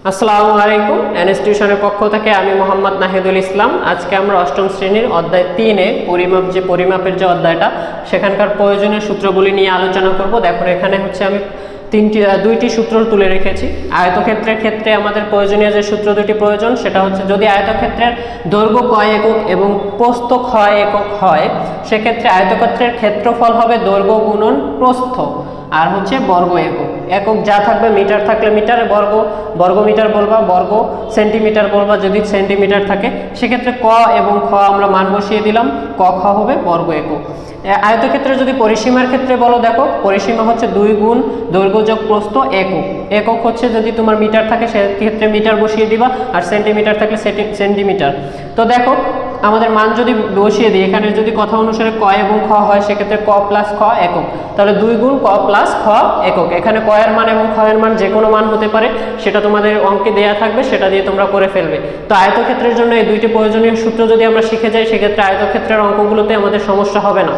আসসালামু আলাইকুম। এনএস টিউশনের পক্ষ থেকে আমি মোহাম্মদ নাহিদুল ইসলাম। আজকে আমরা অষ্টম শ্রেণীর অধ্যায় 3-এ পরিমাপের যে অধ্যায়টা সেখানকার প্রয়োজনীয় সূত্রগুলি নিয়ে আলোচনা করব। দেখো এখানে হচ্ছে আমি দুইটি সূত্র তুলে রেখেছি। আয়তক্ষেত্রের ক্ষেত্রে আমাদের প্রয়োজনীয় যে সূত্র দুটি প্রয়োজন সেটা হচ্ছে, যদি আয়তক্ষেত্রের দৈর্ঘ্য ক একক এবং প্রস্থ খ একক হয়, সেক্ষেত্রে আয়তক্ষেত্রের ক্ষেত্রফল হবে দৈর্ঘ্য গুণন প্রস্থ, আর হচ্ছে বর্গ একক। একক যা থাকবে, মিটার থাকলে মিটার, বর্গ মিটার বলবা, বর্গ সেন্টিমিটার বলবা যদি সেন্টিমিটার থাকে। সেক্ষেত্রে ক এবং খ আমরা মান বসিয়ে দিলাম, ক খ হবে বর্গ একক। আয়তক্ষেত্রে যদি পরিসীমার ক্ষেত্রে বলো, দেখো পরিসীমা হচ্ছে 2 গুণ দৈর্ঘ্য যোগ প্রস্থ একক। একক হচ্ছে যদি তোমার মিটার থাকে সেক্ষেত্রে মিটার বসিয়ে দিবা, আর সেন্টিমিটার থাকলে সেন্টিমিটার। তো দেখো আমাদের মান যদি বসিয়ে দিই, এখানে যদি কথা অনুসারে ক এবং খ হয়, সেক্ষেত্রে ক প্লাস খ একক, তাহলে 2 গুণ ক প্লাস খ একক। এখানে ক এর মান এবং খ এর মান যে কোনো মান হতে পারে, সেটা তোমাদের অঙ্কে দেয়া থাকবে, সেটা দিয়ে তোমরা করে ফেলবে। তো আয়তক্ষেত্রের জন্য এই দুইটি প্রয়োজনীয় সূত্র যদি আমরা শিখে যাই, সেক্ষেত্রে আয়তক্ষেত্রের অঙ্কগুলোতে আমাদের সমস্যা হবে না।